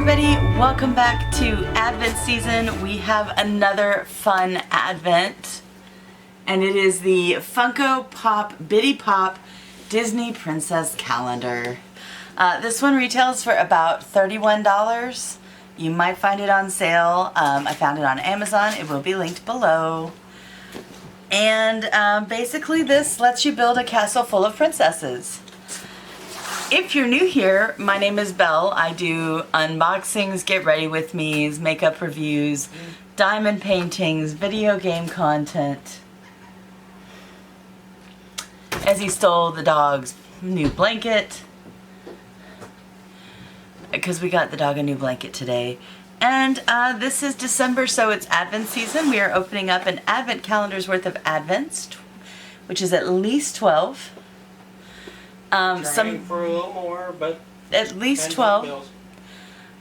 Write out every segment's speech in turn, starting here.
everybody, welcome back to Advent season. We have another fun Advent, and it is the Funko Pop Bitty Pop Disney Princess Calendar. This one retails for about $31. You might find it on sale. I found it on Amazon. It will be linked below. And basically this lets you build a castle full of princesses. If you're new here, my name is Belle. I do unboxings, get ready with me's, makeup reviews, diamond paintings, video game content. Ezzy stole the dog's new blanket because we got the dog a new blanket today. And this is December, so it's Advent season. We are opening up an Advent calendar's worth of Advents, which is at least 12. Some for a little more, but at least 12.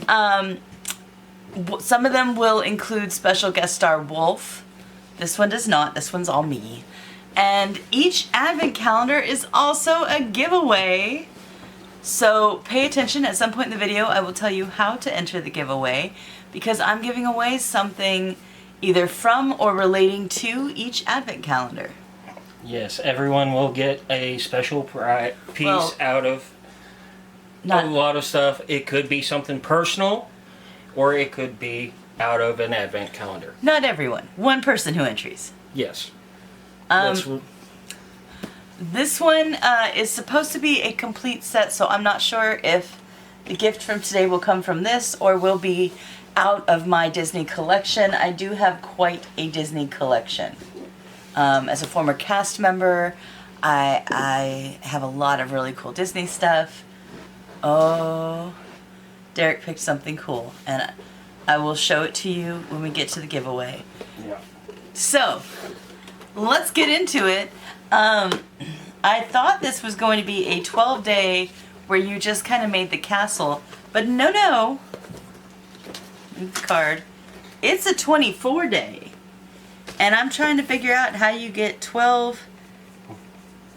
Some of them will include special guest star Wolf. This one does not. This one's all me. And each Advent calendar is also a giveaway. So pay attention. At some point in the video, I will tell you how to enter the giveaway because I'm giving away something either from or relating to each Advent calendar. Yes, everyone will get a special piece out of a lot of stuff. It could be something personal, or it could be out of an Advent calendar. Not everyone. One person who entries. Yes. This one is supposed to be a complete set, so I'm not sure if the gift from today will come from this or will be out of my Disney collection. I do have quite a Disney collection. As a former cast member, I have a lot of really cool Disney stuff. Oh, Derek picked something cool, and I will show it to you when we get to the giveaway. Yeah. So, let's get into it. I thought this was going to be a 12-day where you just kind of made the castle, but no. Move the card. It's a 24-day. And I'm trying to figure out how you get 12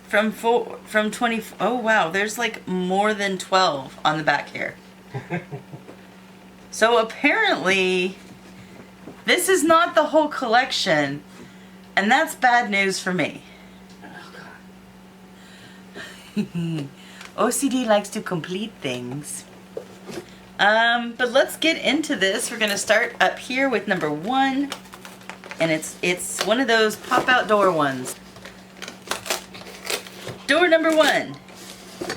from 20. Oh wow, there's like more than 12 on the back here. So apparently this is not the whole collection, and that's bad news for me. OCD likes to complete things. But let's get into this. We're gonna start up here with number 1. And it's one of those pop-out door ones. Door number 1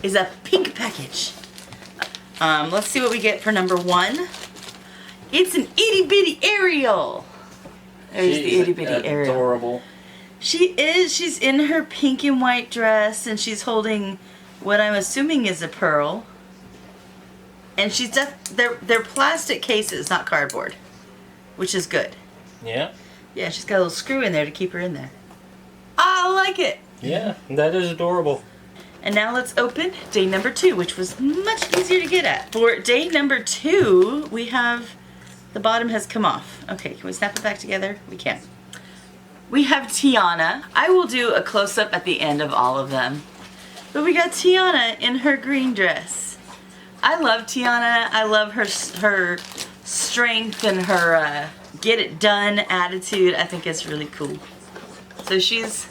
is a pink package. Let's see what we get for number 1. It's an itty-bitty Ariel. There's the itty-bitty Ariel. Adorable. She is. She's in her pink and white dress, and she's holding what I'm assuming is a pearl. And she's they're plastic cases, not cardboard, which is good. Yeah. Yeah, she's got a little screw in there to keep her in there. I like it. Yeah, that is adorable. And now let's open day number 2, which was much easier to get at. For day number 2, we have, the bottom has come off. Okay, can we snap it back together? We can. We have Tiana. I will do a close-up at the end of all of them. But we got Tiana in her green dress. I love Tiana. I love her strength and her get it done attitude. I think it's really cool. So she's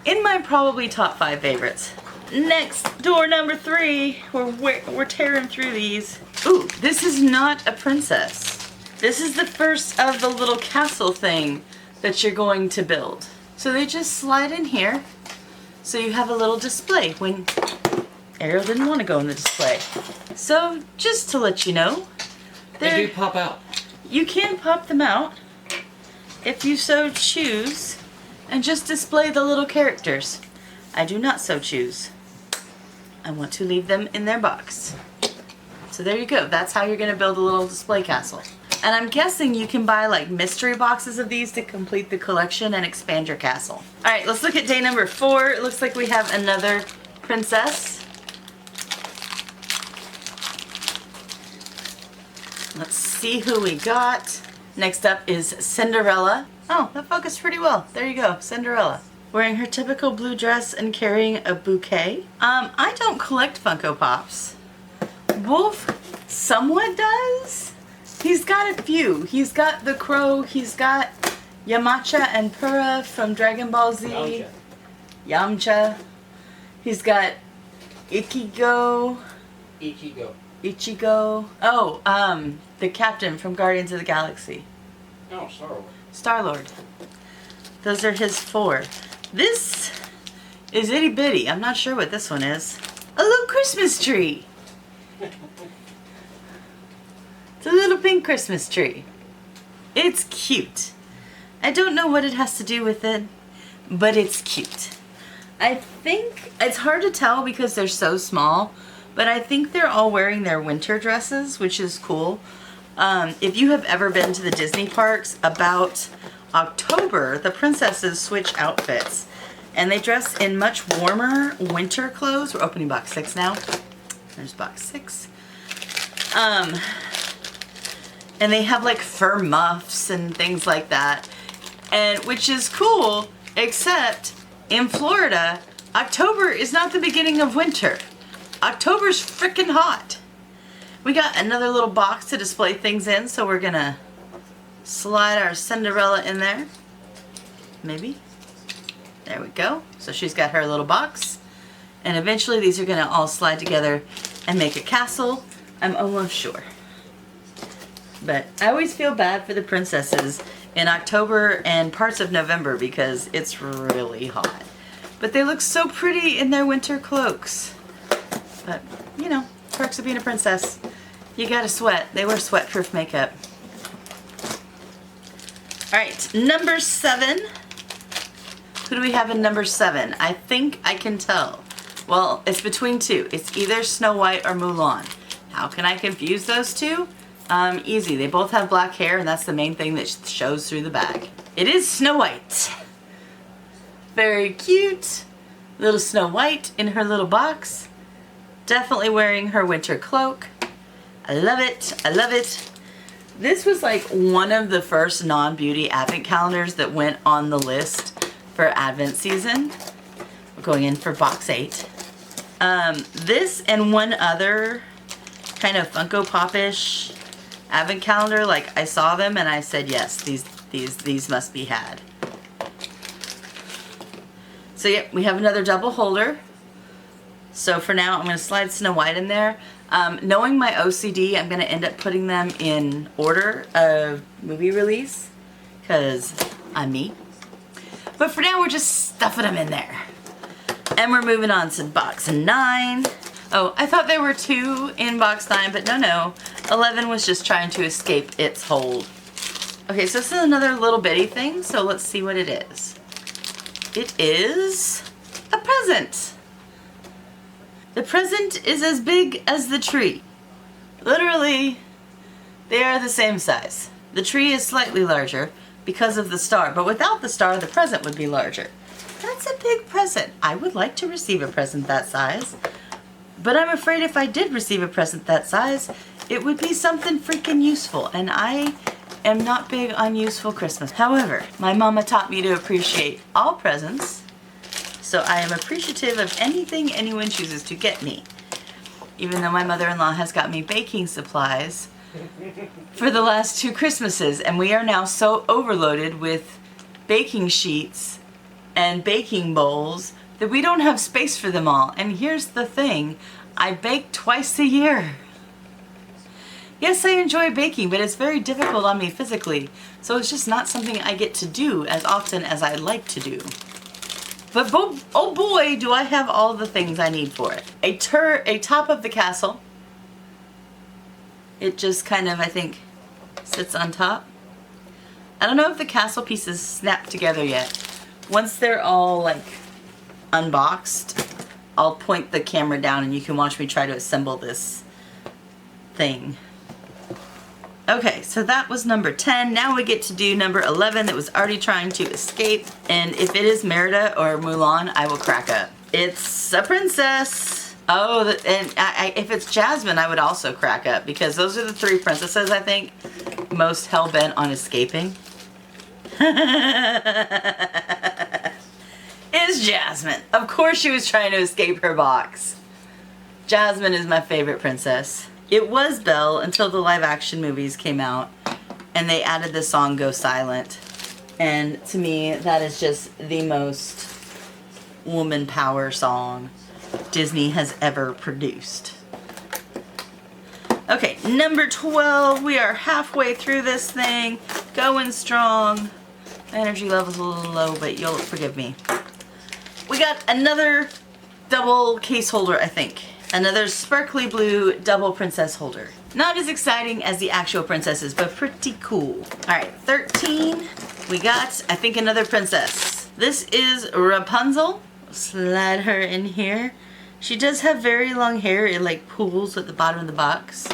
in my probably top 5 favorites. Next, door number 3. We're tearing through these. Ooh, this is not a princess. This is the first of the little castle thing that you're going to build. So they just slide in here. So you have a little display when Ariel didn't want to go in the display. So just to let you know, they do pop out. You can pop them out if you so choose and just display the little characters. I do not so choose. I want to leave them in their box. So there you go. That's how you're going to build a little display castle. And I'm guessing you can buy like mystery boxes of these to complete the collection and expand your castle. Alright, let's look at day number 4. It looks like we have another princess. Let's see who we got. Next up is Cinderella. Oh, that focused pretty well. There you go, Cinderella. Wearing her typical blue dress and carrying a bouquet. I don't collect Funko Pops. Wolf somewhat does. He's got a few. He's got the crow. He's got Yamcha and Pura from Dragon Ball Z. Yamcha. He's got Ichigo. Ichigo. Oh, the captain from Guardians of the Galaxy. Oh, Star-Lord. Star-Lord. Those are his 4. This is itty bitty. I'm not sure what this one is. A little Christmas tree. It's a little pink Christmas tree. It's cute. I don't know what it has to do with it, but it's cute. I think it's hard to tell because they're so small, but I think they're all wearing their winter dresses, which is cool. If you have ever been to the Disney parks, about October, the princesses switch outfits and they dress in much warmer winter clothes. We're opening box 6 now. There's box 6. And they have like fur muffs and things like that, and which is cool, except in Florida, October is not the beginning of winter. October's freaking hot. We got another little box to display things in, so we're gonna slide our Cinderella in there. Maybe. There we go. So she's got her little box, and eventually these are gonna all slide together and make a castle, I'm almost sure. But I always feel bad for the princesses in October and parts of November because it's really hot. But they look so pretty in their winter cloaks. But, you know, perks of being a princess. You gotta sweat. They wear sweat-proof makeup. Alright, number 7. Who do we have in number 7? I think I can tell. Well, it's between 2. It's either Snow White or Mulan. How can I confuse those two? Easy. They both have black hair, and that's the main thing that shows through the bag. It is Snow White. Very cute. Little Snow White in her little box. Definitely wearing her winter cloak. I love it. I love it. This was like one of the first non-beauty advent calendars that went on the list for Advent season. We're going in for box 8. This and one other kind of Funko Pop-ish advent calendar, like I saw them and I said yes, these must be had. So yeah, we have another double holder. So for now I'm going to slide Snow White in there. Knowing my OCD, I'm going to end up putting them in order of movie release because I'm me. But for now we're just stuffing them in there. And we're moving on to box 9. Oh, I thought there were 2 in box 9, but no. 11 was just trying to escape its hold. Okay, so this is another little bitty thing, so let's see what it is. It is a present. The present is as big as the tree. Literally, they are the same size. The tree is slightly larger because of the star, but without the star, the present would be larger. That's a big present. I would like to receive a present that size. But I'm afraid if I did receive a present that size, it would be something freaking useful, and I am not big on useful Christmas. However, my mama taught me to appreciate all presents, so I am appreciative of anything anyone chooses to get me. Even though my mother-in-law has got me baking supplies for the last 2 Christmases, and we are now so overloaded with baking sheets and baking bowls that we don't have space for them all. And here's the thing, I bake twice a year. Yes, I enjoy baking, but it's very difficult on me physically, so it's just not something I get to do as often as I'd like to do. But oh boy, do I have all the things I need for it. A top of the castle. It just kind of, I think, sits on top. I don't know if the castle pieces snap together yet. Once they're all like unboxed, I'll point the camera down and you can watch me try to assemble this thing. Okay, so that was number 10. Now we get to do number 11 that was already trying to escape. And if it is Merida or Mulan, I will crack up. It's a princess. Oh, and if it's Jasmine, I would also crack up because those are the 3 princesses, I think, most hell-bent on escaping. Is Jasmine. Of course she was trying to escape her box. Jasmine is my favorite princess. It was Belle until the live action movies came out and they added the song Go Silent. And to me, that is just the most woman power song Disney has ever produced. Okay, number 12. We are halfway through this thing. Going strong. Energy level's a little low, but you'll forgive me. We got another double case holder, I think. Another sparkly blue double princess holder. Not as exciting as the actual princesses, but pretty cool. Alright, 13. We got, I think, another princess. This is Rapunzel. Slide her in here. She does have very long hair. It like pools at the bottom of the box.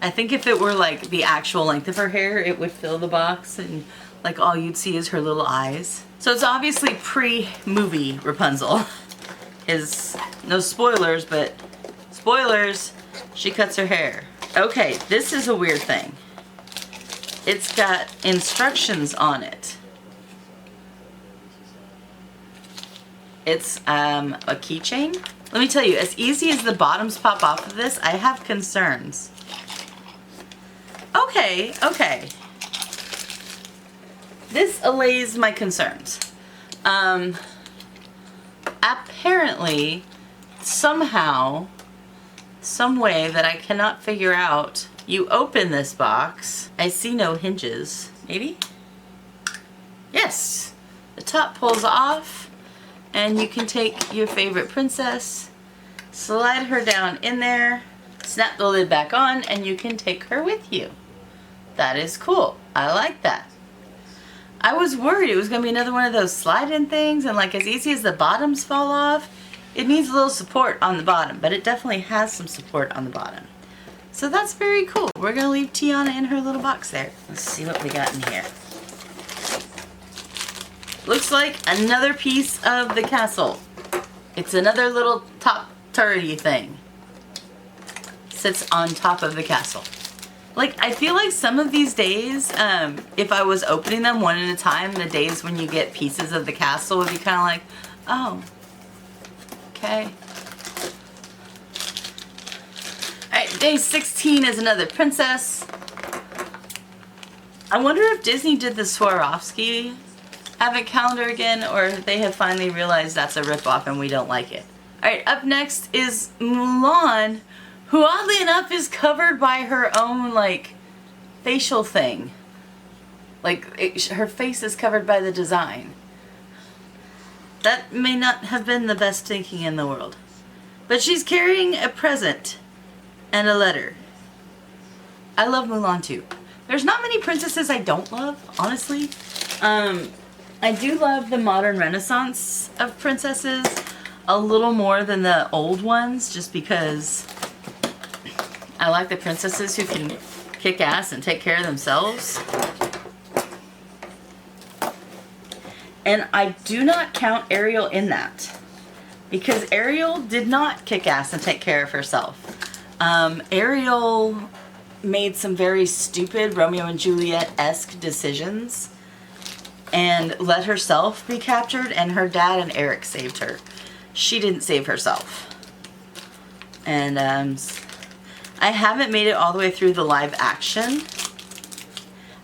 I think if it were like the actual length of her hair, it would fill the box and like all you'd see is her little eyes. So it's obviously pre-movie Rapunzel. Is no spoilers, but spoilers, she cuts her hair. Okay, this is a weird thing. It's got instructions on it. It's a keychain. Let me tell you, as easy as the bottoms pop off of this, I have concerns. Okay, okay. This allays my concerns. Apparently, somehow, some way that I cannot figure out, you open this box. I see no hinges. Maybe? Yes! The top pulls off, and you can take your favorite princess, slide her down in there, snap the lid back on, and you can take her with you. That is cool. I like that. I was worried it was going to be another one of those slide-in things, and like as easy as the bottoms fall off, it needs a little support on the bottom, but it definitely has some support on the bottom. So that's very cool. We're going to leave Tiana in her little box there. Let's see what we got in here. Looks like another piece of the castle. It's another little top turrety thing. Sits on top of the castle. Like, I feel like some of these days, if I was opening them one at a time, the days when you get pieces of the castle would be kind of like, oh, okay. Alright, day 16 is another princess. I wonder if Disney did the Swarovski advent calendar again, or if they have finally realized that's a ripoff and we don't like it. Alright, up next is Mulan, who oddly enough is covered by her own, like, facial thing. Like, her face is covered by the design. That may not have been the best thinking in the world. But she's carrying a present and a letter. I love Mulan too. There's not many princesses I don't love, honestly. I do love the modern renaissance of princesses a little more than the old ones, just because I like the princesses who can kick ass and take care of themselves. And I do not count Ariel in that, because Ariel did not kick ass and take care of herself. Ariel made some very stupid Romeo and Juliet-esque decisions and let herself be captured, and her dad and Eric saved her. She didn't save herself. And I haven't made it all the way through the live action.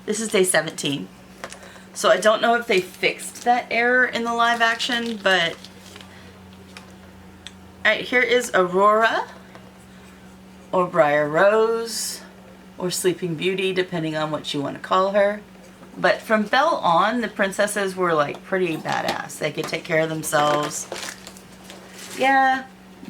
This is day 17. So I don't know if they fixed that error in the live action, but... Alright, here is Aurora, or Briar Rose, or Sleeping Beauty, depending on what you want to call her. But from Belle on, the princesses were like pretty badass. They could take care of themselves. Yeah,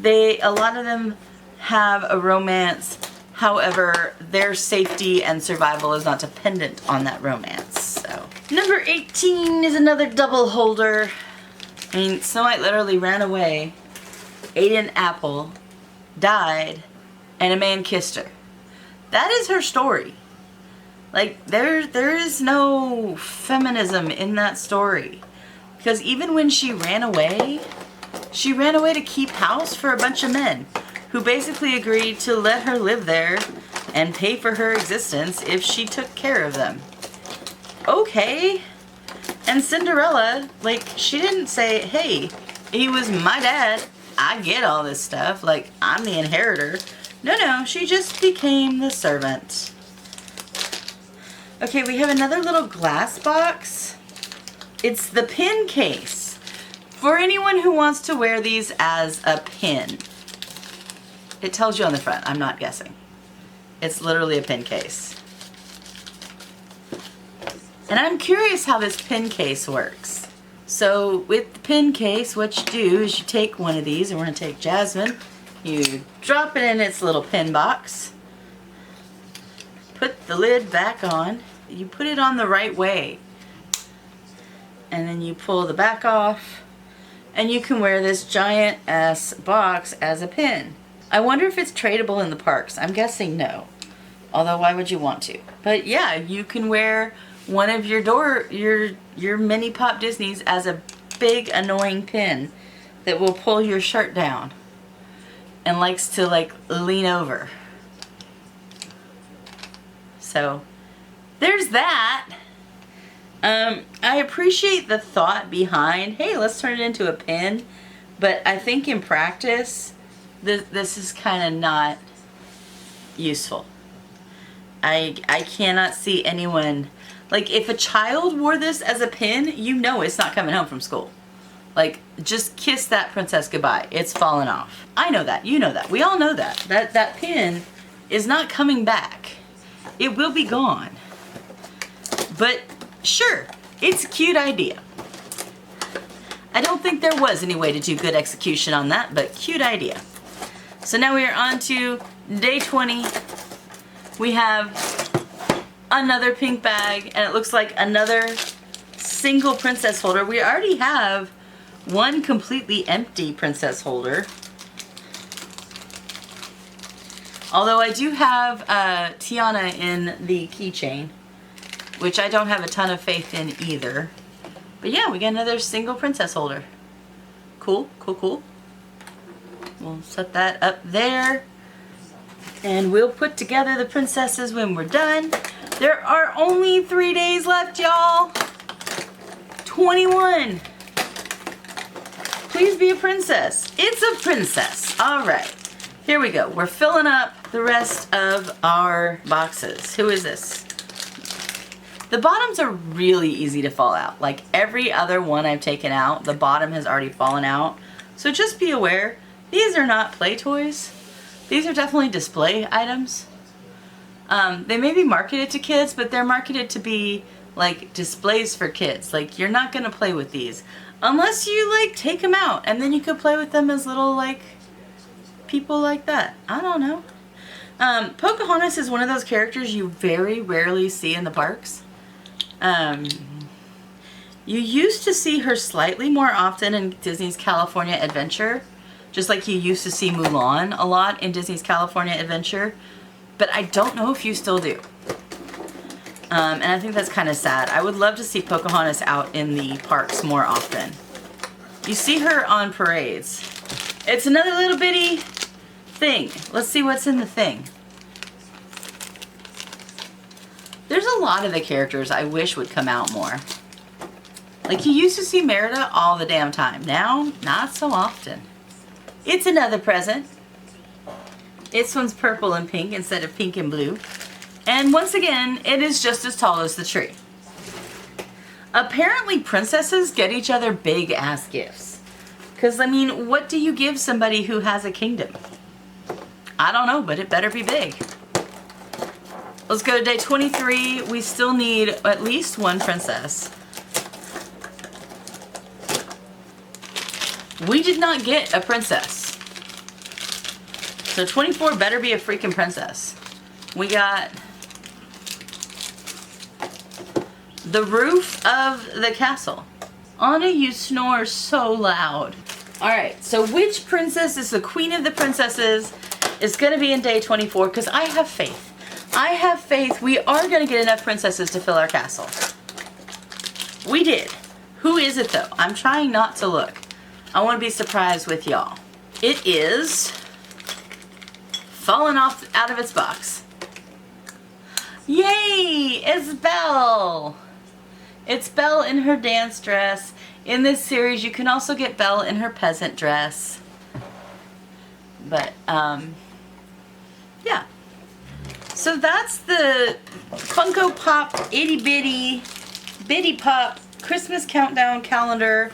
a lot of them have a romance. However, their safety and survival is not dependent on that romance. So, number 18 is another double holder. I mean, Snow White literally ran away, ate an apple, died, and a man kissed her. That is her story. Like, there is no feminism in that story. Because even when she ran away to keep house for a bunch of men who basically agreed to let her live there and pay for her existence if she took care of them. Okay. And Cinderella, like, she didn't say, hey, he was my dad, I get all this stuff, like, I'm the inheritor. No, she just became the servant. Okay, we have another little glass box. It's the pin case. For anyone who wants to wear these as a pin. It tells you on the front, I'm not guessing. It's literally a pin case. And I'm curious how this pin case works. So with the pin case, what you do is you take one of these, and we're going to take Jasmine. You drop it in its little pin box. Put the lid back on. You put it on the right way. And then you pull the back off. And you can wear this giant ass box as a pin. I wonder if it's tradable in the parks. I'm guessing no. Although why would you want to? But yeah, you can wear one of your mini Pop Disneys as a big annoying pin that will pull your shirt down and likes to like lean over. So there's that. I appreciate the thought behind, hey, let's turn it into a pin, but I think in practice this is kind of not useful. I cannot see anyone, like if a child wore this as a pin, you know it's not coming home from school. Like, just kiss that princess goodbye. It's fallen off. I know that. You know that. We all know that. That pin is not coming back. It will be gone. But sure, it's a cute idea. I don't think there was any way to do good execution on that, but cute idea. So now we are on to day 20. We have another pink bag, and it looks like another single princess holder. We already have one completely empty princess holder. Although I do have Tiana in the keychain, which I don't have a ton of faith in either. But yeah, we got another single princess holder. Cool, cool, cool. We'll set that up there. And we'll put together the princesses when we're done. There are only 3 days left, y'all. 21. Please be a princess. It's a princess. All right. Here we go. We're filling up the rest of our boxes. Who is this? The bottoms are really easy to fall out. Like every other one I've taken out, the bottom has already fallen out. So just be aware, these are not play toys. These are definitely display items. They may be marketed to kids, but they're marketed to be like displays for kids. Like you're not gonna play with these unless you like take them out, and then you could play with them as little like people like that. I don't know. Pocahontas is one of those characters you very rarely see in the parks. You used to see her slightly more often in Disney's California Adventure, just like you used to see Mulan a lot in Disney's California Adventure, but I don't know if you still do. And I think that's kind of sad. I would love to see Pocahontas out in the parks more often. You see her on parades. It's another little bitty thing. Let's see what's in the thing. There's a lot of the characters I wish would come out more. Like you used to see Merida all the damn time. Now, not so often. It's another present. This one's purple and pink instead of pink and blue. And once again, it is just as tall as the tree. Apparently princesses get each other big ass gifts. Because, I mean, what do you give somebody who has a kingdom? I don't know, but it better be big. Let's go to day 23. We still need at least one princess. We did not get a princess. So 24 better be a freaking princess. We got the roof of the castle. Anna, you snore so loud. Alright, so which princess is the queen of the princesses is going to be in day 24? Because I have faith. I have faith we are going to get enough princesses to fill our castle. We did. Who is it though? I'm trying not to look. I want to be surprised with y'all. It is fallen off out of its box. Yay! It's Belle! It's Belle in her dance dress. In this series, you can also get Belle in her peasant dress. But, So that's the Funko Pop Itty Bitty Pop Christmas Countdown Calendar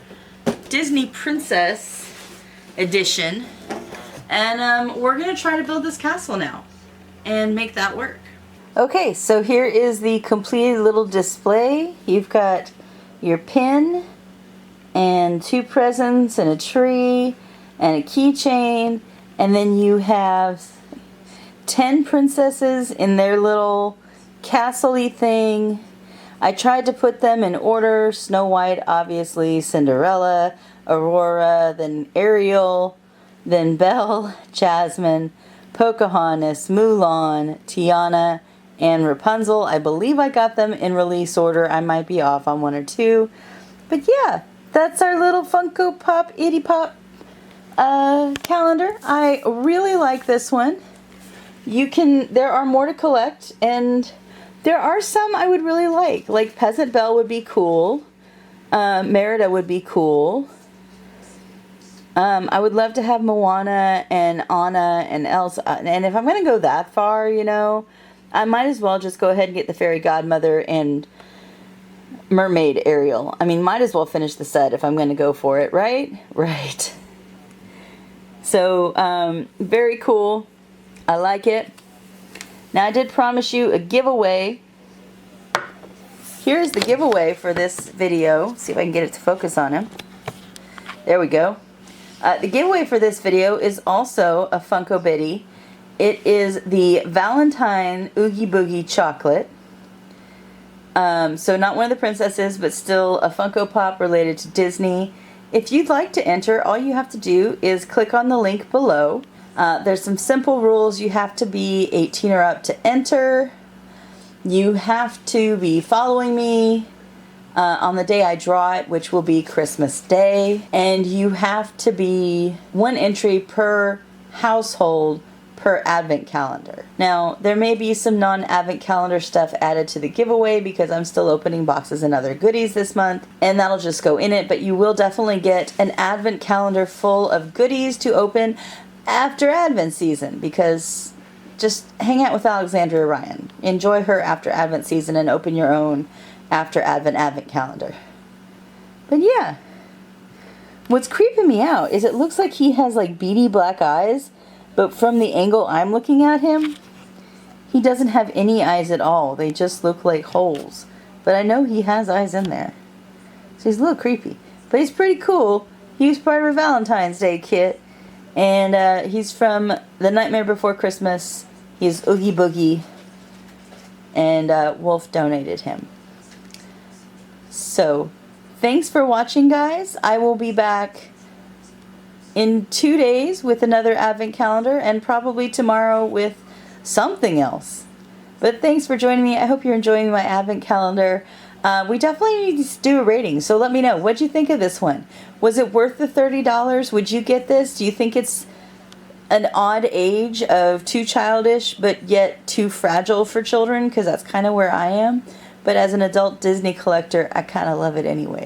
Disney Princess Edition. And we're going to try to build this castle now and make that work. Okay, so here is the completed little display. You've got your pin and 2 presents and a tree and a keychain, and then you have 10 princesses in their little castle-y thing. I tried to put them in order: Snow White, obviously, Cinderella, Aurora, then Ariel, then Belle, Jasmine, Pocahontas, Mulan, Tiana, and Rapunzel. I believe I got them in release order. I might be off on 1 or 2. But yeah, that's our little Funko Pop Itty Pop calendar. I really like this one. There are more to collect, and there are some I would really like Peasant Belle would be cool. Merida would be cool. I would love to have Moana and Anna and Elsa. And if I'm going to go that far, you know, I might as well just go ahead and get the Fairy Godmother and Mermaid Ariel. I mean, might as well finish the set if I'm going to go for it, right? Right. So, very cool. I like it. Now, I did promise you a giveaway. Here's the giveaway for this video. See if I can get it to focus on him. There we go. The giveaway for this video is also a Funko Bitty. It is the Valentine Oogie Boogie chocolate. So not one of the princesses, but still a Funko Pop related to Disney. If you'd like to enter, all you have to do is click on the link below. There's some simple rules. You have to be 18 or up to enter. You have to be following me on the day I draw it, which will be Christmas Day. And you have to be 1 entry per household per advent calendar. Now, there may be some non-advent calendar stuff added to the giveaway because I'm still opening boxes and other goodies this month, and that'll just go in it, but you will definitely get an advent calendar full of goodies to open after advent season, because just hang out with Alexandria Ryan. Enjoy her after advent season and open your own after advent calendar. But yeah, what's creeping me out is it looks like he has like beady black eyes, but from the angle I'm looking at him, he doesn't have any eyes at all. They just look like holes. But I know he has eyes in there. So he's a little creepy. But he's pretty cool. He was part of a Valentine's Day kit. And he's from The Nightmare Before Christmas. He's Oogie Boogie. And Wolf donated him. So, thanks for watching, guys. I will be back in 2 days with another advent calendar, and probably tomorrow with something else. But thanks for joining me. I hope you're enjoying my advent calendar. We definitely need to do a rating, so let me know. What'd you think of this one? Was it worth the $30? Would you get this? Do you think it's an odd age of too childish but yet too fragile for children? Because that's kind of where I am. But as an adult Disney collector, I kind of love it anyway.